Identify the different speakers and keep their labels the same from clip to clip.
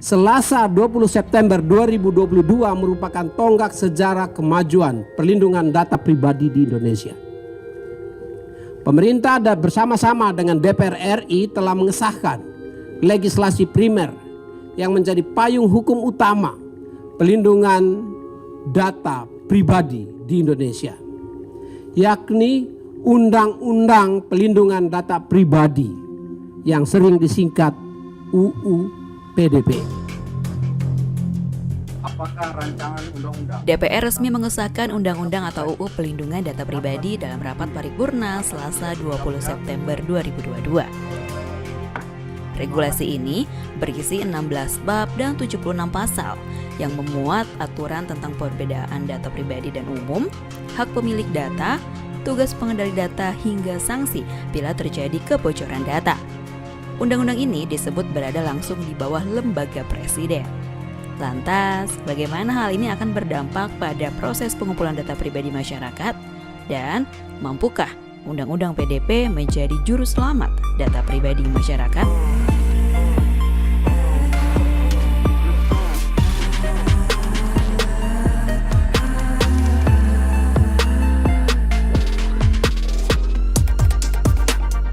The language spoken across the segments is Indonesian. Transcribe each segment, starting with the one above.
Speaker 1: Selasa 20 September 2022 merupakan tonggak sejarah kemajuan perlindungan data pribadi di Indonesia. Pemerintah dan bersama-sama dengan DPR RI telah mengesahkan legislasi primer yang menjadi payung hukum utama perlindungan data pribadi di Indonesia, yakni Undang-Undang Pelindungan Data Pribadi yang sering disingkat UU PDP.
Speaker 2: Apakah rancangan undang-undang?
Speaker 3: DPR resmi mengesahkan Undang-Undang atau UU Pelindungan Data Pribadi dalam rapat paripurna Selasa 20 September 2022. Regulasi ini berisi 16 bab dan 76 pasal yang memuat aturan tentang perbedaan data pribadi dan umum, hak pemilik data, tugas pengendali data hingga sanksi bila terjadi kebocoran data. Undang-undang ini disebut berada langsung di bawah lembaga presiden. Lantas, bagaimana hal ini akan berdampak pada proses pengumpulan data pribadi masyarakat? Dan mampukah Undang-Undang PDP menjadi juru selamat data pribadi masyarakat?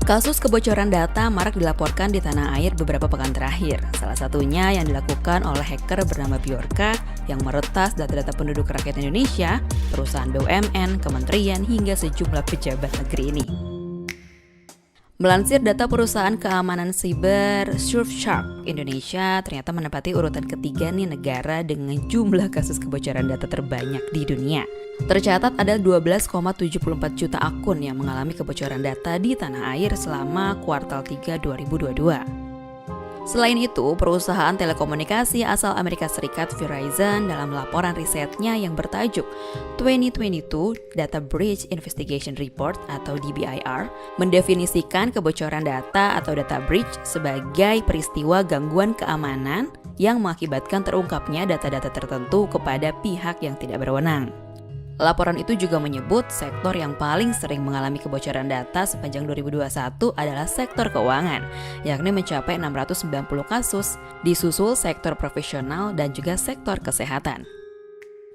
Speaker 3: Kasus kebocoran data marak dilaporkan di tanah air beberapa pekan terakhir. Salah satunya yang dilakukan oleh hacker bernama Bjorka yang meretas data-data penduduk rakyat Indonesia, perusahaan BUMN, kementerian, hingga sejumlah pejabat negeri ini. Melansir data perusahaan keamanan siber Surfshark, Indonesia ternyata menempati urutan ketiga nih negara dengan jumlah kasus kebocoran data terbanyak di dunia. Tercatat ada 12,74 juta akun yang mengalami kebocoran data di tanah air selama kuartal 3 2022. Selain itu, perusahaan telekomunikasi asal Amerika Serikat Verizon dalam laporan risetnya yang bertajuk 2022 Data Breach Investigation Report atau DBIR mendefinisikan kebocoran data atau data breach sebagai peristiwa gangguan keamanan yang mengakibatkan terungkapnya data-data tertentu kepada pihak yang tidak berwenang. Laporan itu juga menyebut sektor yang paling sering mengalami kebocoran data sepanjang 2021 adalah sektor keuangan, yakni mencapai 690 kasus, disusul sektor profesional dan juga sektor kesehatan.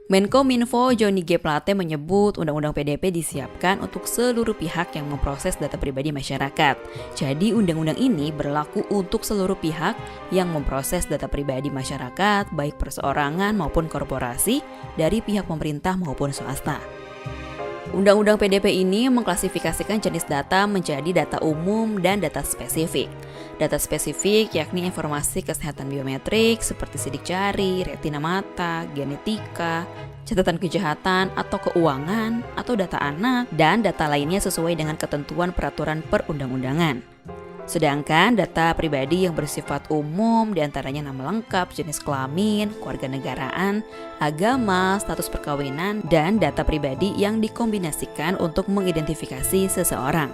Speaker 3: Menkominfo Johnny G. Plate menyebut Undang-Undang PDP disiapkan untuk seluruh pihak yang memproses data pribadi masyarakat. Jadi undang-undang ini berlaku untuk seluruh pihak yang memproses data pribadi masyarakat, baik perseorangan maupun korporasi, dari pihak pemerintah maupun swasta. Undang-undang PDP ini mengklasifikasikan jenis data menjadi data umum dan data spesifik. Data spesifik yakni informasi kesehatan biometrik seperti sidik jari, retina mata, genetika, catatan kejahatan atau keuangan, atau data anak, dan data lainnya sesuai dengan ketentuan peraturan perundang-undangan. Sedangkan data pribadi yang bersifat umum diantaranya nama lengkap, jenis kelamin, kewarganegaraan, agama, status perkawinan, dan data pribadi yang dikombinasikan untuk mengidentifikasi seseorang.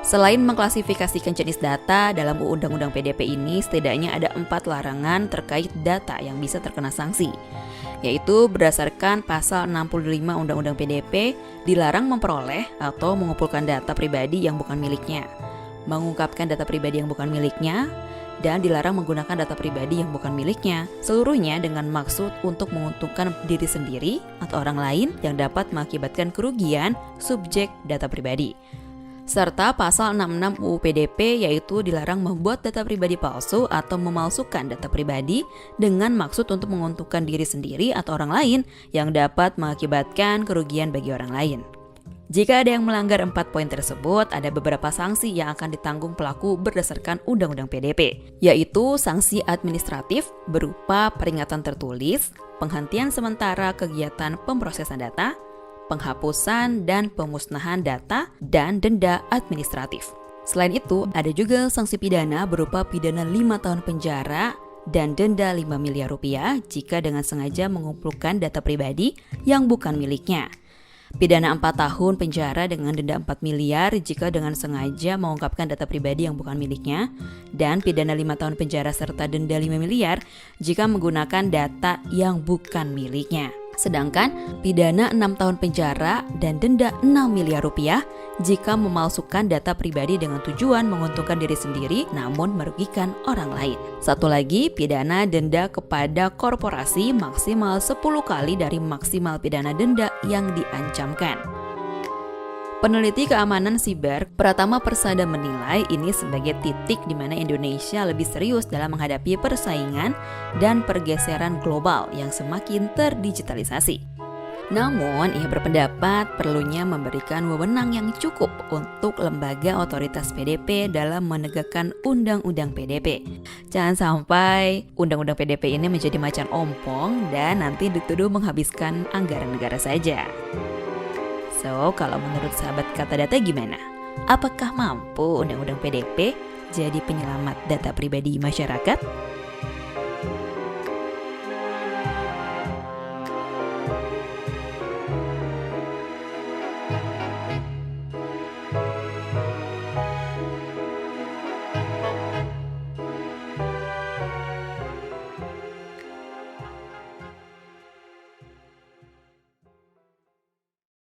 Speaker 3: Selain mengklasifikasikan jenis data, dalam Undang-Undang PDP ini setidaknya ada 4 larangan terkait data yang bisa terkena sanksi, yaitu berdasarkan pasal 65 Undang-Undang PDP dilarang memperoleh atau mengumpulkan data pribadi yang bukan miliknya, mengungkapkan data pribadi yang bukan miliknya, dan dilarang menggunakan data pribadi yang bukan miliknya, seluruhnya dengan maksud untuk menguntungkan diri sendiri atau orang lain yang dapat mengakibatkan kerugian subjek data pribadi. Serta pasal 66 UU PDP yaitu dilarang membuat data pribadi palsu atau memalsukan data pribadi dengan maksud untuk menguntungkan diri sendiri atau orang lain yang dapat mengakibatkan kerugian bagi orang lain. Jika ada yang melanggar 4 poin tersebut, ada beberapa sanksi yang akan ditanggung pelaku berdasarkan Undang-Undang PDP, yaitu sanksi administratif berupa peringatan tertulis, penghentian sementara kegiatan pemrosesan data, penghapusan dan pemusnahan data, dan denda administratif. Selain itu, ada juga sanksi pidana berupa pidana 5 tahun penjara dan denda 5 miliar rupiah jika dengan sengaja mengumpulkan data pribadi yang bukan miliknya. Pidana 4 tahun penjara dengan denda 4 miliar jika dengan sengaja mengungkapkan data pribadi yang bukan miliknya, dan pidana 5 tahun penjara serta denda 5 miliar jika menggunakan data yang bukan miliknya. Sedangkan pidana 6 tahun penjara dan denda 6 miliar rupiah jika memalsukan data pribadi dengan tujuan menguntungkan diri sendiri namun merugikan orang lain. Satu lagi, pidana denda kepada korporasi maksimal 10 kali dari maksimal pidana denda yang diancamkan. Peneliti keamanan siber Pratama Persada menilai ini sebagai titik di mana Indonesia lebih serius dalam menghadapi persaingan dan pergeseran global yang semakin terdigitalisasi. Namun, ia berpendapat perlunya memberikan wewenang yang cukup untuk lembaga otoritas PDP dalam menegakkan Undang-Undang PDP. Jangan sampai Undang-Undang PDP ini menjadi macan ompong dan nanti dituduh menghabiskan anggaran negara saja. So, kalau menurut sahabat Kata Data gimana? Apakah mampu Undang-Undang PDP jadi penyelamat data pribadi masyarakat?